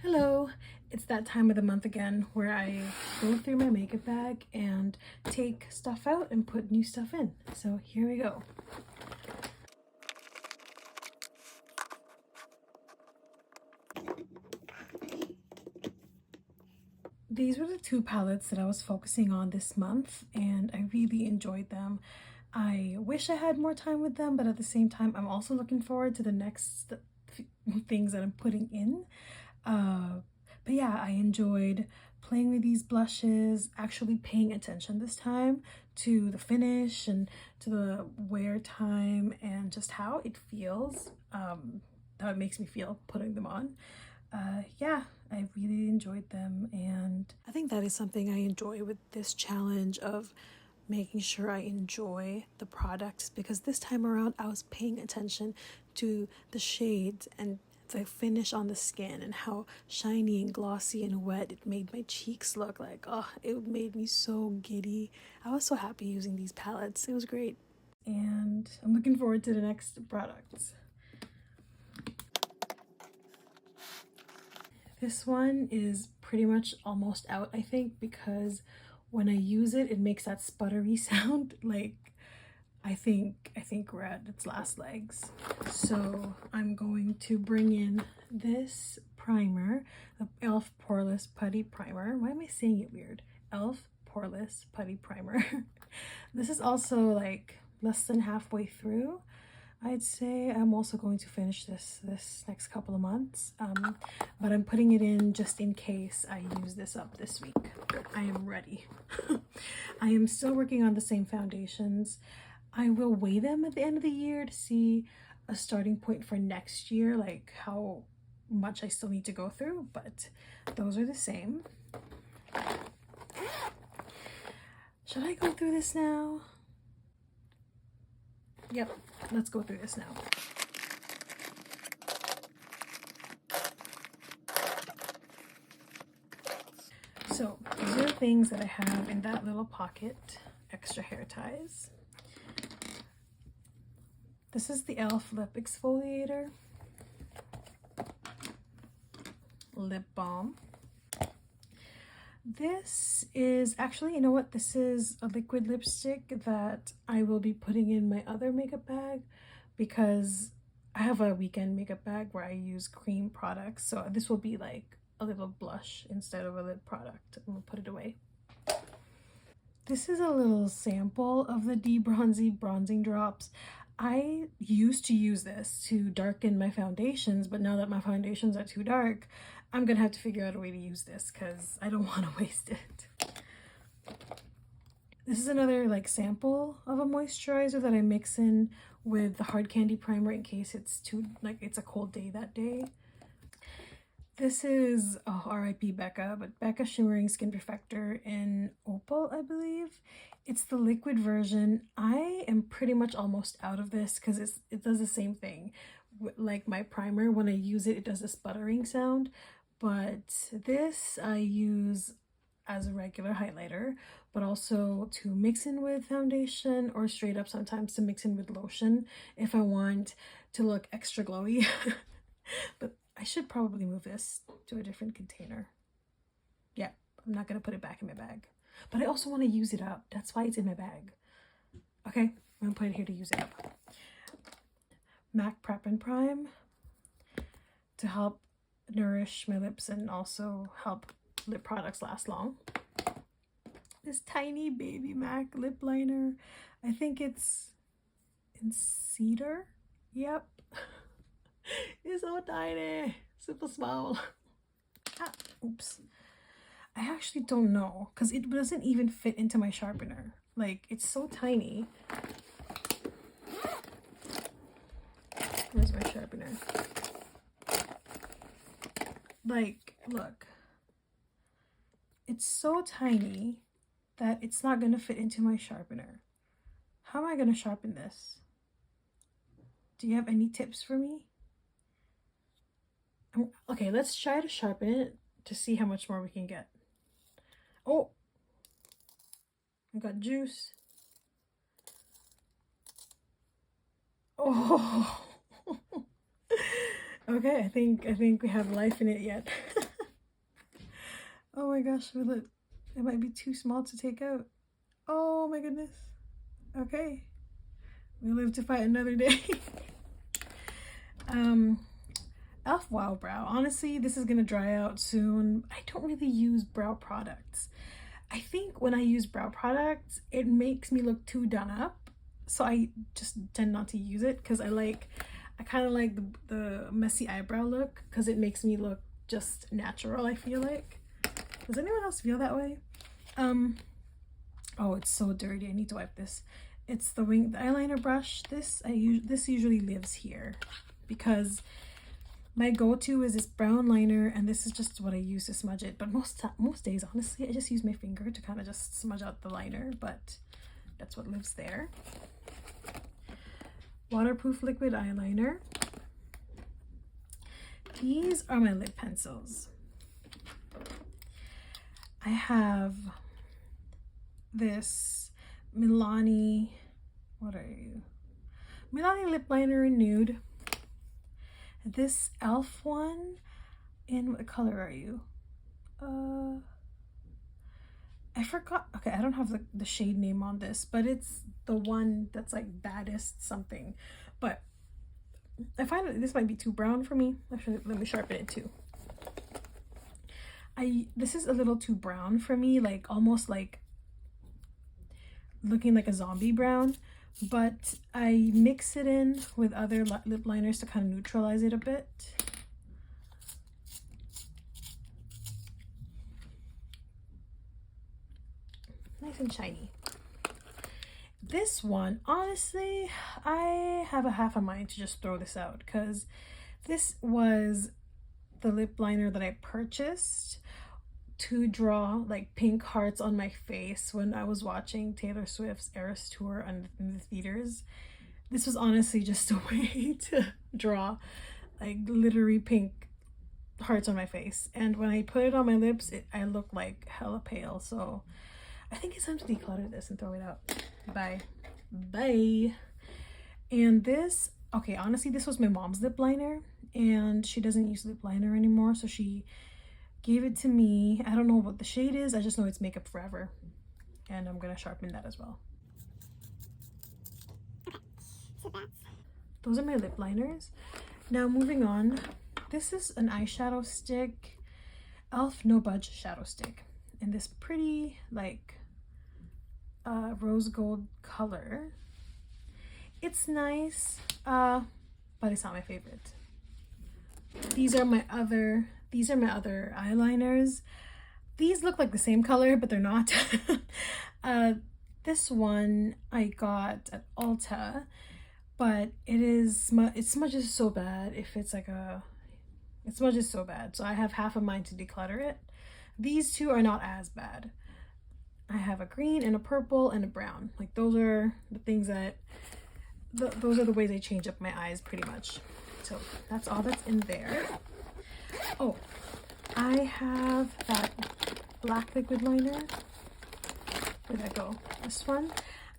Hello, it's that time of the month again where I go through my makeup bag and take stuff out and put new stuff in. So here we go. These were the two palettes that I was focusing on this month and I really enjoyed them. I wish I had more time with them, but at the same time I'm also looking forward to the next things that I'm putting in. But yeah, I enjoyed playing with these blushes, actually paying attention this time to the finish and to the wear time and just how it feels, how it makes me feel putting them on. Yeah, I really enjoyed them, and I think that is something I enjoy with this challenge of making sure I enjoy the products, because this time around I was paying attention to the shades and the finish on the skin and how shiny and glossy and wet it made my cheeks look. Like, oh, it made me so giddy. I was so happy using these palettes. It was great. And I'm looking forward to the next products. This one is pretty much almost out, I think, because when I use it, it makes that sputtery sound. Like, I think we're at its last legs. So I'm going to bring in this primer, the e.l.f. Poreless Putty Primer. Why am I saying it weird? e.l.f. Poreless Putty Primer. This is also like less than halfway through. I'd say I'm also going to finish this next couple of months, but I'm putting it in just in case I use this up this week. I am ready. I am still working on the same foundations. I will weigh them at the end of the year to see a starting point for next year, like how much I still need to go through, but those are the same. Should I go through this now? Yep, let's go through this now. So these are the things that I have in that little pocket. Extra hair ties. This is the e.l.f. lip exfoliator. Lip balm. This is actually, you know what, this is a liquid lipstick that I will be putting in my other makeup bag, because I have a weekend makeup bag where I use cream products. So this will be like a little blush instead of a lip product. I'm gonna put it away. This is a little sample of the De-Bronzy bronzing drops. I used to use this to darken my foundations, but now that my foundations are too dark, I'm gonna have to figure out a way to use this because I don't want to waste it. This is another like sample of a moisturizer that I mix in with the hard candy primer in case it's too, like, it's a cold day that day. This is, oh, R.I.P. Becca, but Becca Shimmering Skin Perfector in Opal, I believe. It's the liquid version. I am pretty much almost out of this because it does the same thing. Like my primer, when I use it, it does a sputtering sound. But this I use as a regular highlighter, but also to mix in with foundation, or straight up sometimes to mix in with lotion if I want to look extra glowy. But I should probably move this to a different container. Yeah, I'm not gonna put it back in my bag. But I also want to use it up. That's why it's in my bag. Okay, I'm gonna put it here to use it up. MAC Prep and Prime to help nourish my lips and also help lip products last long. This tiny baby MAC lip liner. I think it's in cedar. Yep. It's so tiny. Super small. Ah, oops. I actually don't know because it doesn't even fit into my sharpener. Like, it's so tiny. Where's my sharpener? Like, look. It's so tiny that it's not going to fit into my sharpener. How am I going to sharpen this? Do you have any tips for me? Okay, let's try to sharpen it to see how much more we can get. Oh, I got juice. Oh. Okay, I think we have life in it yet. Oh my gosh, will it might be too small to take out. Oh my goodness. Okay. We live to fight another day. Elf Wow Brow. Honestly, this is gonna dry out soon. I don't really use brow products. I think when I use brow products, it makes me look too done up. So I just tend not to use it because I kind of like the messy eyebrow look because it makes me look just natural, I feel like. Does anyone else feel that way? Oh, it's so dirty. I need to wipe this. It's the eyeliner brush. This usually lives here because my go-to is this brown liner, and this is just what I use to smudge it. But most days, honestly, I just use my finger to kind of just smudge out the liner, but that's what lives there. Waterproof liquid eyeliner. These are my lip pencils. I have this Milani, what are you? Milani lip liner in nude. This e.l.f. one, in what color are you? I forgot. Okay, I don't have the shade name on this, but it's the one that's like baddest something. But I find that this might be too brown for me. Actually, let me sharpen it too. This is a little too brown for me, like almost like looking like a zombie brown, but I mix it in with other lip liners to kind of neutralize it a bit. Nice and shiny. This one, honestly, I have a half a mind to just throw this out because this was the lip liner that I purchased to draw like pink hearts on my face when I was watching Taylor Swift's Eras tour in the theaters. This was honestly just a way to draw like glittery pink hearts on my face, and when I put it on my lips, I look like hella pale. So I think it's time to declutter this and throw it out. Bye. And this, okay, honestly, this was my mom's lip liner, and she doesn't use lip liner anymore, so she gave it to me. I don't know what the shade is, I just know it's Makeup Forever, and I'm gonna sharpen that as well. Those are my lip liners. Now moving on, this is an eyeshadow stick, e.l.f. No Budge shadow stick, in this pretty like rose gold color. It's nice, but it's not my favorite. These are my other eyeliners. These look like the same color, but they're not. This one I got at Ulta, but it smudges so bad. It smudges so bad, so I have half a mind to declutter it. These two are not as bad. I have a green and a purple and a brown. Like those are the things that those are the ways I change up my eyes pretty much. So that's all that's in there. Oh, I have that black liquid liner. Where'd that go? This one.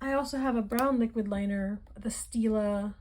I also have a brown liquid liner, the Stila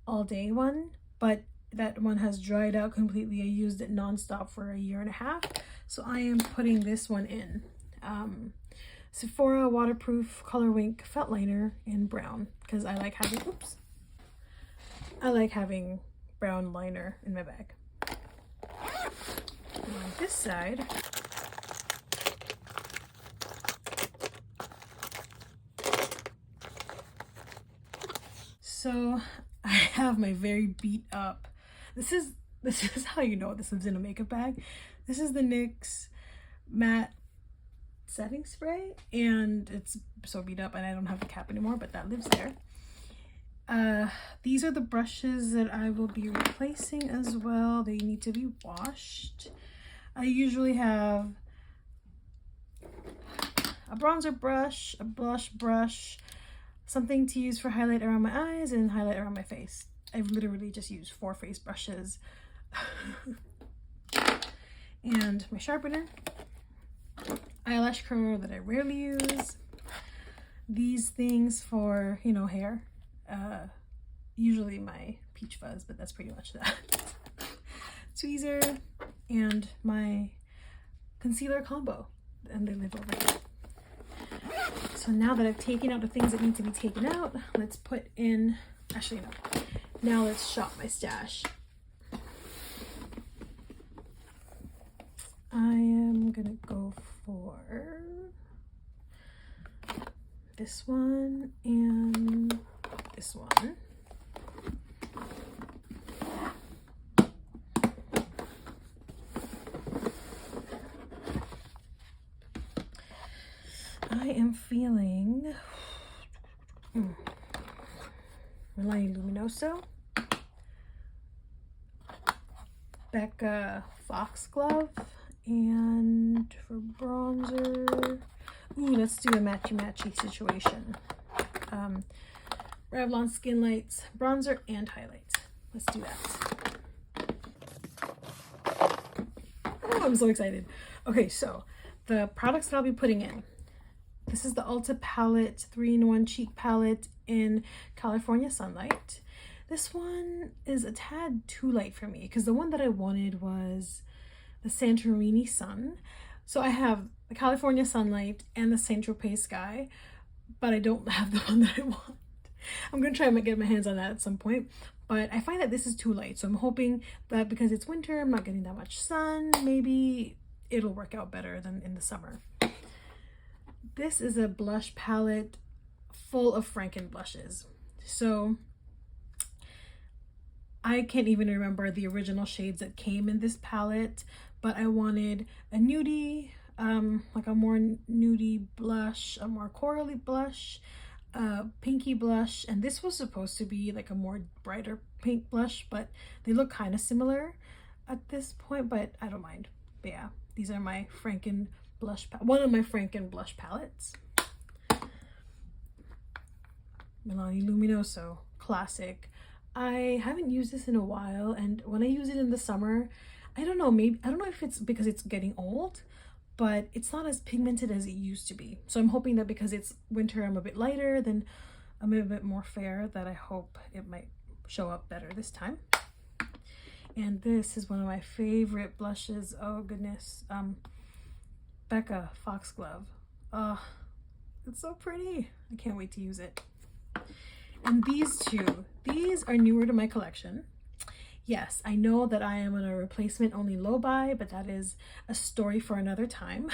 All Day one, but that one has dried out completely. I used it nonstop for a year and a half, so I am putting this one in. Sephora Waterproof Color Wink Felt Liner in brown, because I like having brown liner in my bag. And on this side, so I have my very beat up. This is how you know this lives in a makeup bag. This is the NYX matte setting spray, and it's so beat up and I don't have the cap anymore, but that lives there. These are the brushes that I will be replacing as well. They need to be washed. I usually have a bronzer brush, a blush brush, something to use for highlight around my eyes and highlight around my face. I've literally just used 4 face brushes. And my sharpener, eyelash curler that I rarely use, these things for, you know, hair, usually my peach fuzz, but that's pretty much that. Tweezer, and my concealer combo, and they live over here. So now that I've taken out the things that need to be taken out, let's put in, actually no, now let's shop my stash. I am gonna go for this one and this one. I am feeling Luminoso, Becca Foxglove, and for bronzer, let's do a matchy-matchy situation. Revlon Skinlights, bronzer and highlights. Let's do that. Oh, I'm so excited. Okay, so the products that I'll be putting in. This is the Ulta palette, 3-in-1 cheek palette in California Sunlight. This one is a tad too light for me because the one that I wanted was the Santorini Sun. So I have the California Sunlight and the Saint Tropez Sky, but I don't have the one that I want. I'm gonna try and get my hands on that at some point, but I find that this is too light. So I'm hoping that because it's winter, I'm not getting that much sun, maybe it'll work out better than in the summer. This is a blush palette full of Franken blushes. So I can't even remember the original shades that came in this palette, but I wanted a nudie, like a more nudie blush, a more corally blush, pinky blush, and this was supposed to be like a more brighter pink blush, but they look kind of similar at this point, but I don't mind. But yeah, these are my Franken blush, one of my Franken blush palettes. Luminoso, classic. I haven't used this in a while, and when I use it in the summer, I don't know, maybe, I don't know if it's because it's getting old, but it's not as pigmented as it used to be. So I'm hoping that because it's winter, I'm a bit lighter, then I'm a bit more fair, that I hope it might show up better this time. And this is one of my favorite blushes. Oh goodness. Becca Foxglove. It's so pretty. I can't wait to use it. And these two, these are newer to my collection. Yes, I know that I am on a replacement only low buy, but that is a story for another time.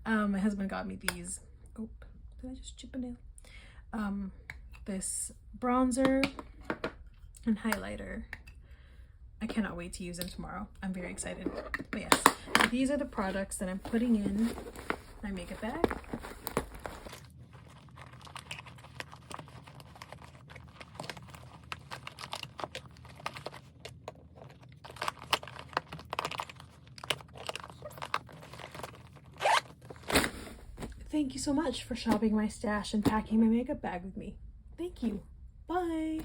My husband got me these. Oh, did I just chip a nail? This bronzer and highlighter. I cannot wait to use them tomorrow. I'm very excited. But yes, these are the products that I'm putting in my makeup bag. Thank you so much for shopping my stash and packing my makeup bag with me. Thank you. Bye.